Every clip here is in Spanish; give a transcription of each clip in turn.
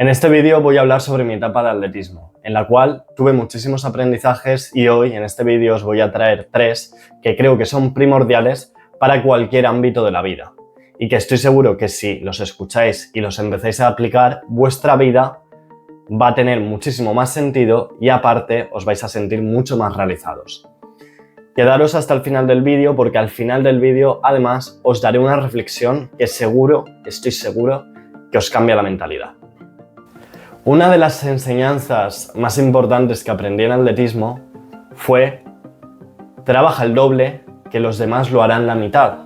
En este vídeo voy a hablar sobre mi etapa de atletismo, en la cual tuve muchísimos aprendizajes y hoy en este vídeo os voy a traer 3 que creo que son primordiales para cualquier ámbito de la vida y que estoy seguro que si los escucháis y los empezáis a aplicar, vuestra vida va a tener muchísimo más sentido y aparte os vais a sentir mucho más realizados. Quedaros hasta el final del vídeo porque al final del vídeo además os daré una reflexión que estoy seguro que os cambia la mentalidad. Una de las enseñanzas más importantes que aprendí en atletismo fue: trabaja el doble, que los demás lo harán la mitad.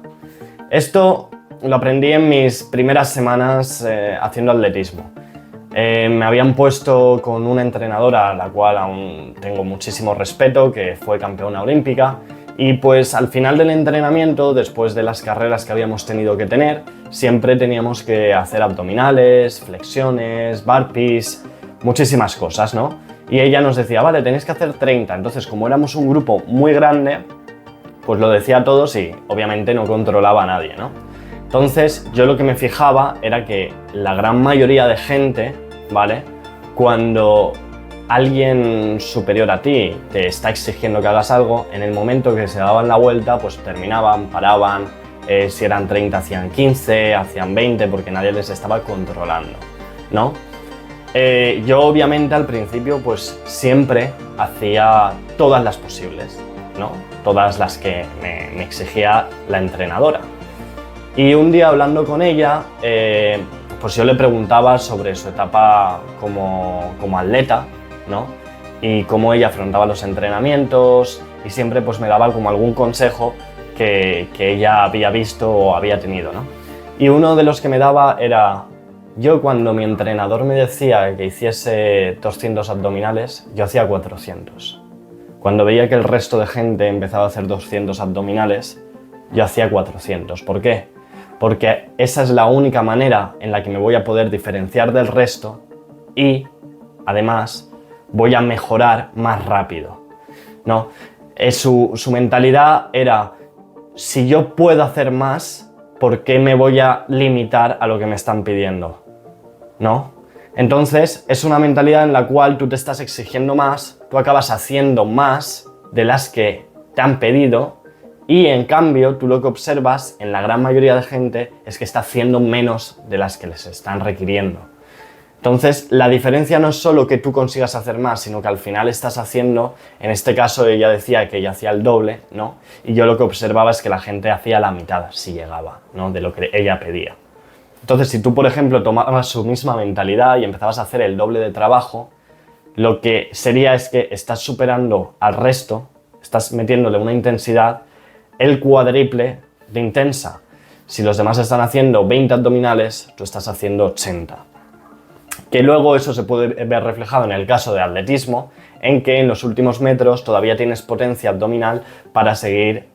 Esto lo aprendí en mis primeras semanas haciendo atletismo. Me habían puesto con una entrenadora a la cual aún tengo muchísimo respeto, que fue campeona olímpica, y pues al final del entrenamiento, después de las carreras que habíamos tenido que tener, siempre teníamos que hacer abdominales, flexiones, burpees, muchísimas cosas, ¿no? Y ella nos decía, vale, tenéis que hacer 30. Entonces, como éramos un grupo muy grande, pues lo decía a todos y obviamente no controlaba a nadie, ¿no? Entonces, yo lo que me fijaba era que la gran mayoría de gente, ¿vale? Cuando alguien superior a ti te está exigiendo que hagas algo, en el momento que se daban la vuelta, pues terminaban, paraban, si eran 30 hacían 15, hacían 20, porque nadie les estaba controlando, ¿no? Yo obviamente al principio pues siempre hacía todas las posibles, ¿no? Todas las que me exigía la entrenadora. Y un día hablando con ella, pues yo le preguntaba sobre su etapa como atleta, ¿no? Y cómo ella afrontaba los entrenamientos y siempre pues me daba como algún consejo que ella había visto o había tenido, ¿no? Y uno de los que me daba era: yo cuando mi entrenador me decía que hiciese 200 abdominales, yo hacía 400. Cuando veía que el resto de gente empezaba a hacer 200 abdominales, yo hacía 400. ¿Por qué? Porque esa es la única manera en la que me voy a poder diferenciar del resto y, además, voy a mejorar más rápido, ¿no? Su mentalidad era: si yo puedo hacer más, ¿por qué me voy a limitar a lo que me están pidiendo? ¿No? Entonces, es una mentalidad en la cual tú te estás exigiendo más, tú acabas haciendo más de las que te han pedido y, en cambio, tú lo que observas en la gran mayoría de gente es que está haciendo menos de las que les están requiriendo. Entonces, la diferencia no es solo que tú consigas hacer más, sino que al final estás haciendo, en este caso ella decía que ella hacía el doble, ¿no? Y yo lo que observaba es que la gente hacía la mitad, si llegaba, ¿no? De lo que ella pedía. Entonces, si tú, por ejemplo, tomabas su misma mentalidad y empezabas a hacer el doble de trabajo, lo que sería es que estás superando al resto, estás metiéndole una intensidad el cuádruple de intensa. Si los demás están haciendo 20 abdominales, tú estás haciendo 80. Que luego eso se puede ver reflejado en el caso de atletismo, en que en los últimos metros todavía tienes potencia abdominal para seguir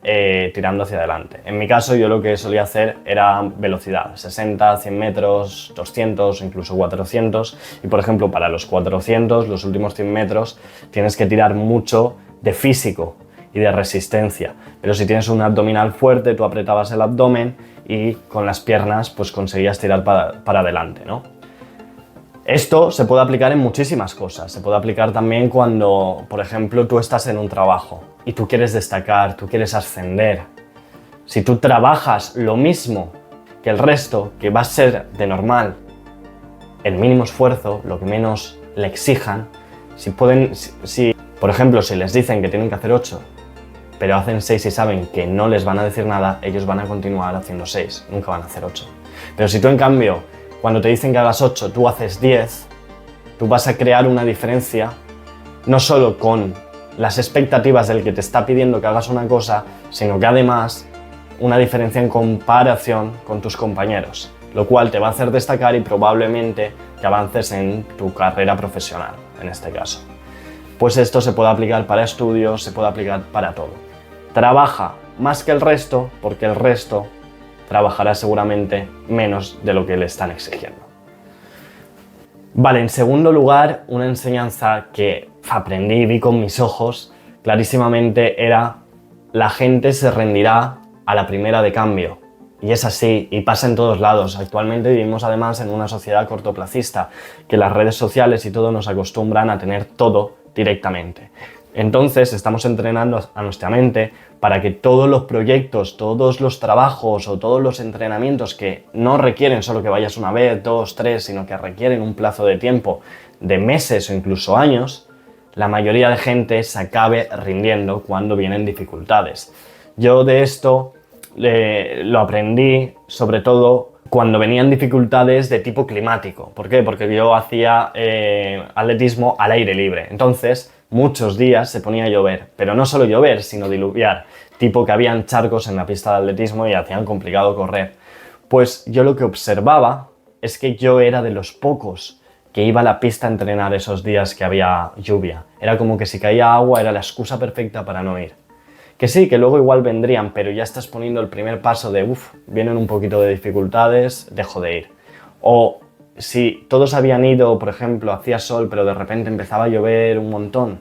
tirando hacia adelante. En mi caso, yo lo que solía hacer era velocidad, 60, 100 metros, 200, incluso 400. Y por ejemplo, para los 400, los últimos 100 metros, tienes que tirar mucho de físico y de resistencia. Pero si tienes un abdominal fuerte, tú apretabas el abdomen y con las piernas pues conseguías tirar para adelante, ¿no? Esto se puede aplicar en muchísimas cosas. Se puede aplicar también cuando, por ejemplo, tú estás en un trabajo y tú quieres destacar, tú quieres ascender. Si tú trabajas lo mismo que el resto, que va a ser de normal el mínimo esfuerzo, lo que menos le exijan, por ejemplo, si les dicen que tienen que hacer 8, pero hacen 6 y saben que no les van a decir nada, ellos van a continuar haciendo 6, nunca van a hacer 8. Pero si tú, en cambio, cuando te dicen que hagas 8, tú haces 10, tú vas a crear una diferencia, no solo con las expectativas del que te está pidiendo que hagas una cosa, sino que además una diferencia en comparación con tus compañeros, lo cual te va a hacer destacar y probablemente que avances en tu carrera profesional, en este caso. Pues esto se puede aplicar para estudios, se puede aplicar para todo. Trabaja más que el resto, porque el resto trabajará seguramente menos de lo que le están exigiendo. Vale, en segundo lugar, una enseñanza que aprendí y vi con mis ojos clarísimamente era: la gente se rendirá a la primera de cambio. Y es así, y pasa en todos lados. Actualmente vivimos además en una sociedad cortoplacista, que las redes sociales y todo nos acostumbran a tener todo directamente. Entonces estamos entrenando a nuestra mente para que todos los proyectos, todos los trabajos o todos los entrenamientos que no requieren solo que vayas una vez, dos, tres, sino que requieren un plazo de tiempo de meses o incluso años, la mayoría de gente se acabe rindiendo cuando vienen dificultades. Yo de esto lo aprendí sobre todo cuando venían dificultades de tipo climático. ¿Por qué? Porque yo hacía atletismo al aire libre. Entonces, muchos días se ponía a llover, pero no solo llover, sino diluviar, tipo que habían charcos en la pista de atletismo y hacían complicado correr. Pues yo lo que observaba es que yo era de los pocos que iba a la pista a entrenar esos días que había lluvia. Era como que si caía agua era la excusa perfecta para no ir. Que sí, que luego igual vendrían, pero ya estás poniendo el primer paso de vienen un poquito de dificultades, dejo de ir. O si todos habían ido, por ejemplo, hacía sol, pero de repente empezaba a llover un montón,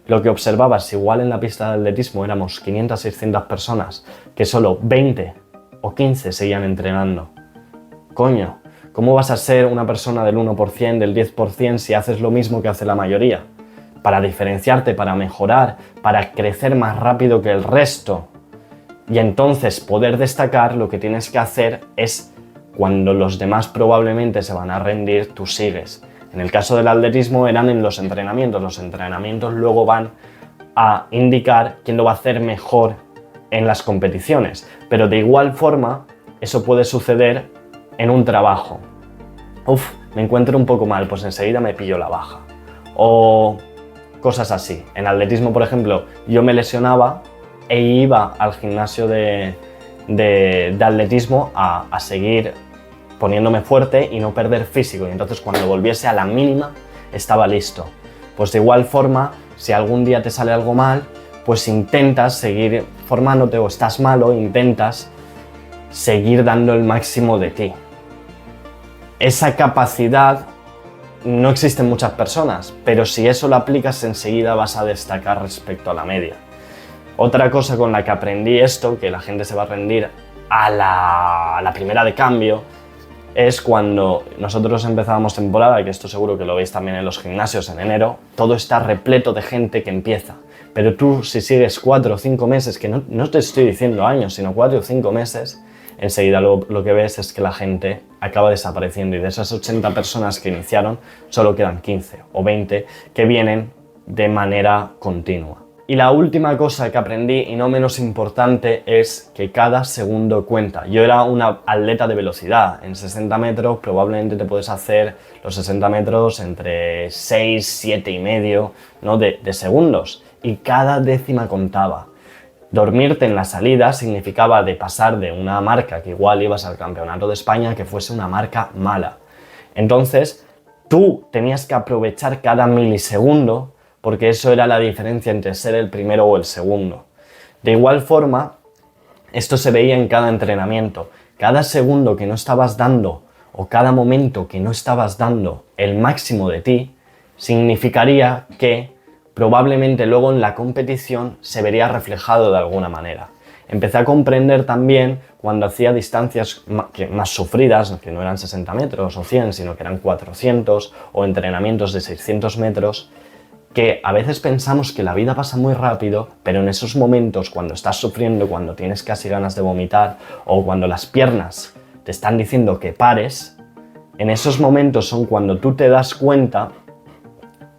lo que observabas, igual en la pista de atletismo éramos 500, 600 personas, que solo 20 o 15 seguían entrenando. Coño, ¿cómo vas a ser una persona del 1%, del 10% si haces lo mismo que hace la mayoría? Para diferenciarte, para mejorar, para crecer más rápido que el resto. Y entonces poder destacar, lo que tienes que hacer es, cuando los demás probablemente se van a rendir, tú sigues. En el caso del atletismo eran en los entrenamientos luego van a indicar quién lo va a hacer mejor en las competiciones, pero de igual forma eso puede suceder en un trabajo. Me encuentro un poco mal, pues enseguida me pillo la baja. O cosas así. En atletismo, por ejemplo, yo me lesionaba e iba al gimnasio de atletismo a seguir poniéndome fuerte y no perder físico. Y entonces cuando volviese a la mínima, estaba listo. Pues de igual forma, si algún día te sale algo mal, pues intentas seguir formándote, o estás malo, intentas seguir dando el máximo de ti. Esa capacidad no existe en muchas personas, pero si eso lo aplicas enseguida vas a destacar respecto a la media. Otra cosa con la que aprendí esto, que la gente se va a rendir a la primera de cambio, es cuando nosotros empezábamos temporada, que esto seguro que lo veis también en los gimnasios en enero, todo está repleto de gente que empieza. Pero tú, si sigues 4 o 5 meses, que no te estoy diciendo años, sino 4 o 5 meses, enseguida lo que ves es que la gente acaba desapareciendo, y de esas 80 personas que iniciaron, solo quedan 15 o 20 que vienen de manera continua. Y la última cosa que aprendí, y no menos importante, es que cada segundo cuenta. Yo era una atleta de velocidad. En 60 metros probablemente te puedes hacer los 60 metros entre 6, 7 y medio, ¿no? de segundos. Y cada décima contaba. Dormirte en la salida significaba de pasar de una marca que igual ibas al campeonato de España que fuese una marca mala. Entonces, tú tenías que aprovechar cada milisegundo, porque eso era la diferencia entre ser el primero o el segundo. De igual forma, esto se veía en cada entrenamiento. Cada segundo que no estabas dando, o cada momento que no estabas dando el máximo de ti, significaría que probablemente luego en la competición se vería reflejado de alguna manera. Empecé a comprender también cuando hacía distancias más sufridas, que no eran 60 metros o 100, sino que eran 400, o entrenamientos de 600 metros, que a veces pensamos que la vida pasa muy rápido, pero en esos momentos, cuando estás sufriendo, cuando tienes casi ganas de vomitar, o cuando las piernas te están diciendo que pares, en esos momentos son cuando tú te das cuenta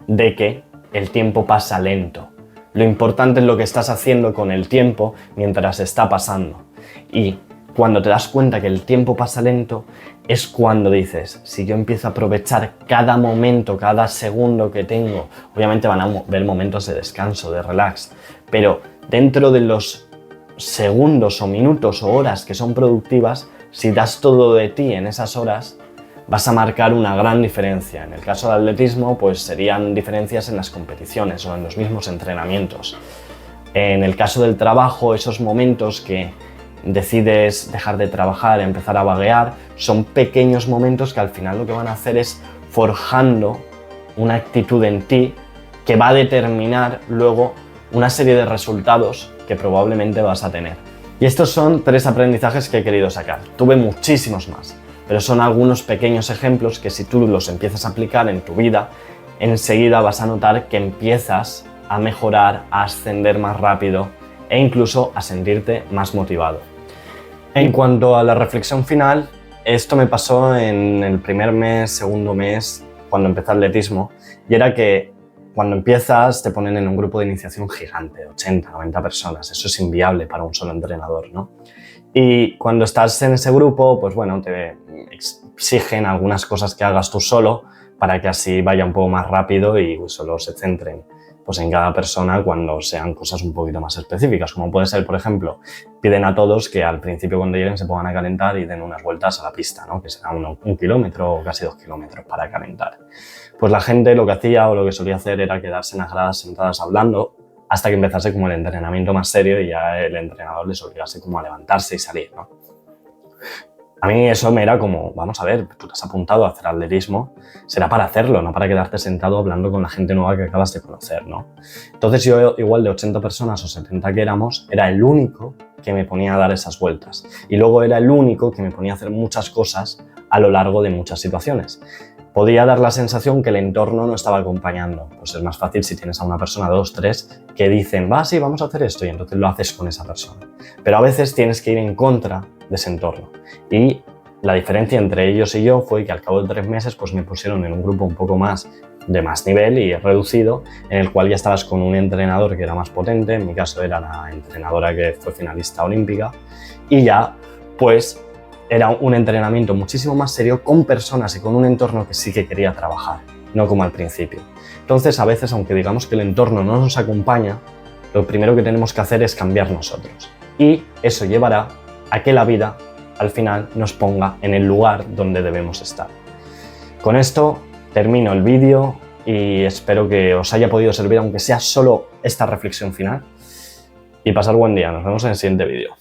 de que el tiempo pasa lento. Lo importante es lo que estás haciendo con el tiempo mientras está pasando. Y cuando te das cuenta que el tiempo pasa lento, es cuando dices, si yo empiezo a aprovechar cada momento, cada segundo que tengo, obviamente van a haber momentos de descanso, de relax, pero dentro de los segundos o minutos o horas que son productivas, si das todo de ti en esas horas, vas a marcar una gran diferencia. En el caso del atletismo, pues serían diferencias en las competiciones o en los mismos entrenamientos. En el caso del trabajo, esos momentos que decides dejar de trabajar, empezar a vaguear, son pequeños momentos que al final lo que van a hacer es forjando una actitud en ti que va a determinar luego una serie de resultados que probablemente vas a tener. Y estos son 3 aprendizajes que he querido sacar. Tuve muchísimos más, pero son algunos pequeños ejemplos que si tú los empiezas a aplicar en tu vida, enseguida vas a notar que empiezas a mejorar, a ascender más rápido e incluso a sentirte más motivado. En cuanto a la reflexión final, esto me pasó en el primer mes, segundo mes, cuando empecé atletismo, y era que cuando empiezas te ponen en un grupo de iniciación gigante, 80, 90 personas, eso es inviable para un solo entrenador, ¿no? Y cuando estás en ese grupo, pues bueno, te exigen algunas cosas que hagas tú solo para que así vaya un poco más rápido y solo se centren pues en cada persona cuando sean cosas un poquito más específicas, como puede ser, por ejemplo, piden a todos que al principio cuando lleguen se pongan a calentar y den unas vueltas a la pista, ¿no? Que será 1 kilómetro o casi 2 kilómetros para calentar. Pues la gente lo que hacía o lo que solía hacer era quedarse en las gradas sentadas hablando hasta que empezase como el entrenamiento más serio y ya el entrenador les obligase como a levantarse y salir, ¿no? A mí eso me era como, vamos a ver, tú te has apuntado a hacer atletismo, será para hacerlo, no para quedarte sentado hablando con la gente nueva que acabas de conocer, ¿no? Entonces yo, igual de 80 personas o 70 que éramos, era el único que me ponía a dar esas vueltas. Y luego era el único que me ponía a hacer muchas cosas a lo largo de muchas situaciones. Podía dar la sensación que el entorno no estaba acompañando. Pues es más fácil si tienes a una persona, 2, 3, que dicen, sí, vamos a hacer esto, y entonces lo haces con esa persona. Pero a veces tienes que ir en contra de ese entorno. Y la diferencia entre ellos y yo fue que al cabo de 3 meses pues me pusieron en un grupo un poco más de más nivel y reducido, en el cual ya estabas con un entrenador que era más potente, en mi caso era la entrenadora que fue finalista olímpica, y ya pues era un entrenamiento muchísimo más serio con personas y con un entorno que sí que quería trabajar, no como al principio. Entonces a veces, aunque digamos que el entorno no nos acompaña, lo primero que tenemos que hacer es cambiar nosotros. Y eso llevará a que la vida al final nos ponga en el lugar donde debemos estar. Con esto termino el vídeo y espero que os haya podido servir, aunque sea solo esta reflexión final. Y pasar buen día. Nos vemos en el siguiente vídeo.